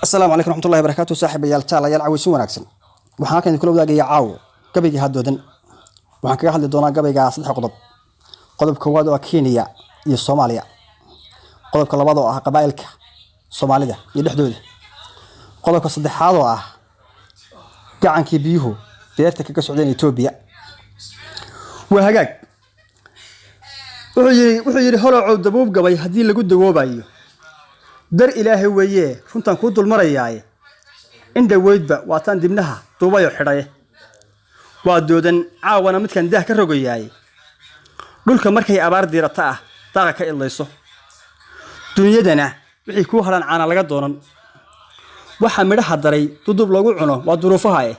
السلام عليكم ورحمة الله وبركاته صاحب يال تعالى يال عويسو وناكسن waxaan kan kula wadaagay caaw gabayga hadoodan waxaan kaga hadli doonaa gabayga saddex qodob koowaad oo Kenya iyo Soomaaliya qodobka labaad oo ah qabaa'ilka Soomaalida iyo dhexdooda qodobka saddexaad oo ah gacankii biyuhu beerta kaga socdeen Itoobiya waa hagaag wuxuu yiri holocow dabuub gabay hadii lagu dagoobayo dar ilaahay weeye runtan ku dul marayay inda weydba waataan dibnaha duubayo xidhay waa doodan caawana midkan dah ka rogayay dhulka markay abaar diirata ah taaga ka ilayso dunyadana wixii ku halan caana laga doonan waxa midhaha daray dudub lagu cuno waa duruufaha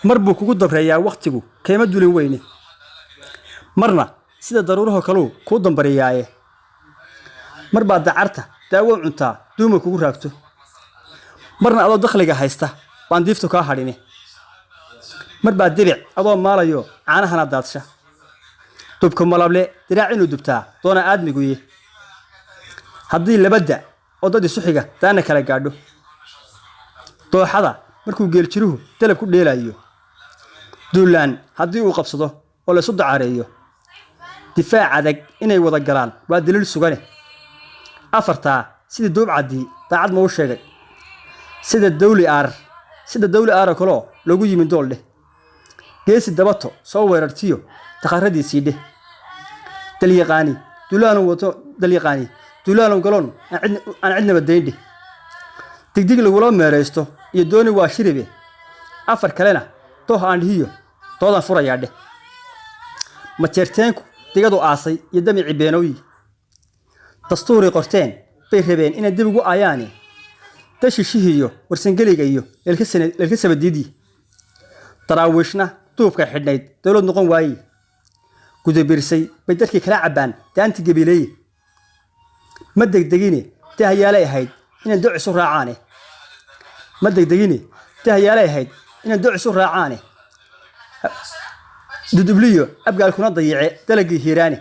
mar buu kugu dabreeyaa waqtigu kayma dulin weyne marna sida daruuraha kale ku dambariyay mar baa dacarta daawo cunta duuma kugu raagto marna adoo dakhliga haysta baan diiftu ka hadhine mar baa diric adoo maalayo caanahana daadsha dubka malable dirac inuu dubtaa doona aadmiguye haddii labada oo dad isu xiga taana kala gaadho dooxada markuu geel jiruhu dalab ku dheelayo duulaan haddii uu qabsado oo la soo dacaareeyo difaac adag inay wada galaan waa daliil sugane afarta sida doob cadii daacad ma u sheegay sida dawli aar kale lagu yimin doolde geesi dabato soo weerartiyo taqarradiisii dheh dalyaqaani dulaanu galon aan cidnaba deeyde digdig lagu la meereysto iyo dooni waa shiribe afar kalena tooh aan hiyo toodan furayaa dheh ma jeerteenku digadu aasay iyo damici beenooyi dastuuri qorteen bay rabeen inay dib ugu ayaani tashishihiyo warsangeliga iyo elka sabadiidi taraawishna duubka xidhnayd dawlad noqon waayay gudabirsay bay dadkii kala cabaan daanti gabileey ma degdegine tahayaale ahayd inay duc isu raacaane dudubliyo abgaal kuna dayice dalagii hiiraane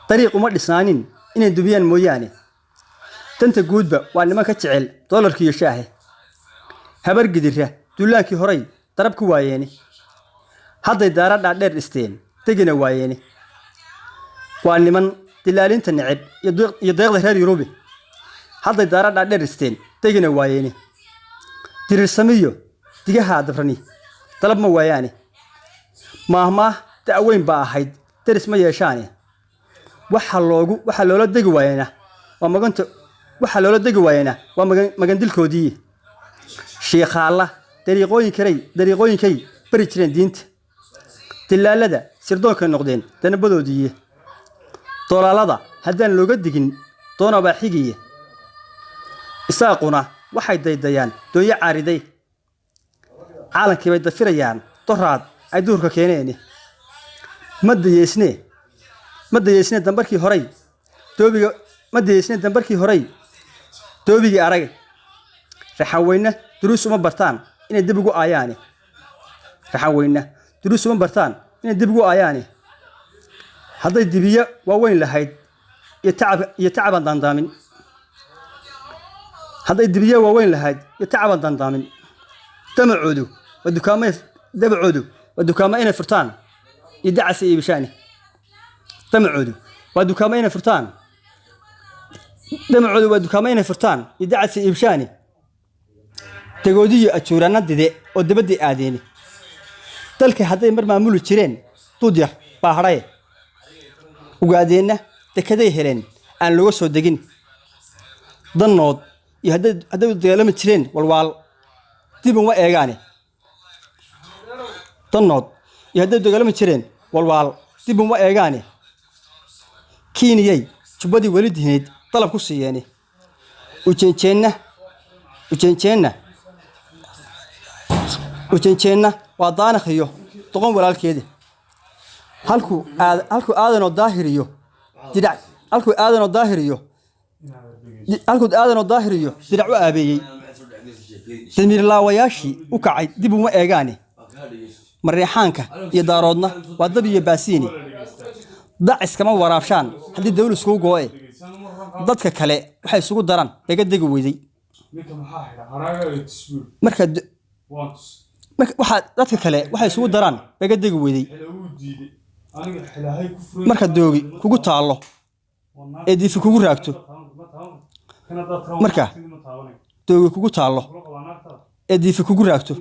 طريق uma dhisnaanin inay dubiyaan mooyaane tanta guudba waa niman ka jecel dollarkiyo shaahe habar gidira duulaankii horay darab ku waayeen hadday daaradha dheer dhisteen tegina waayeen waa niman dilaalinta nicib iyo deeqda reer Yurub hadday daaradha dheer dhisteen tegina waayeen dirirsamiyo digaha dabrani dalab ma waayaane maahma daaweyn ba ahayd daris ma yeeshaane waxa loola degi waayana waa magandilkoodii sheekhaala dariiqooyinkay bari jireen diinta dilaalada sirdoonka noqdeen danabadoodii doolaalada haddaan looga digin doona baa xigiye isaaquna waxay daydayaan dooyo caariday caalankii bay dafirayaan doraad ay duurka keeneen ma dayeysne dambarkii horay doobigii arag raxaweyna duruus uma bartaan inay dib ugu aayaane hadday dibiya waaweyn lahayd iyo tacaban dandaamin damacoodu waa dukaamo inay furtaan iyo dacas iibishaani damacoodu waa dukaamo inay furtaan iyo dacas iibishaani tagoodiyo ajuurana dide oo dabadii aadeeni dalka hadday mar maamuli jireen duud yar baa hadhay ugaadeenna dekaday heleen aan looga soo degin dannood iyo hadday dagaalami jireen walwaal dib uma eegaane kiiniyay jubbadii weli diineed dalab ku siiyeen ujeenjeenna waa daanakhiyo doqon walaalkeeda halkuu aadanoo daahiriyo dirac u aabeeyey damiirlaawayaashii u kacay dib uma eegaane mareexaanka iyo daaroodna waa dab iyo baasiini dac iskama waraabshaan haddii dawlis kuu goo'e dadka kale waxay isugu daraan laga degi weyday waxa dadka kale waxay isugu daraan laga degi weyday marka doogi kugu taalo ee diifi kugu raagto marka doogi kugu taalo ee diifi kugu raagto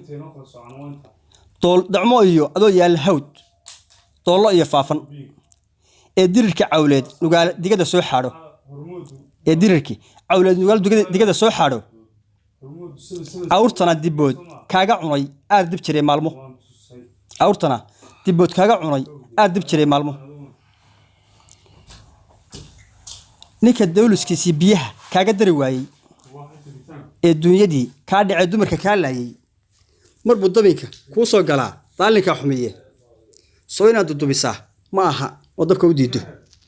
dool dacmo iyo adoo yaal hawd doollo iyo faafan ee dirirka cawleed nugaal digada soo xaadho ee dirirki cawleed nugaal digada soo xaadho awrtana dibbood kaaga cunay aad dib jiray maalmo awrtana dibbood kaaga cunay aad dib jiray maalmo ninka dawliskiisii biyaha kaaga dari waayey ee duunyadii kaa dhacay dumarka kaa laayay marbu dabinka kuu soo galaa daalinka xumiye soo inaad dudubisaa ma aha oo dabka u diido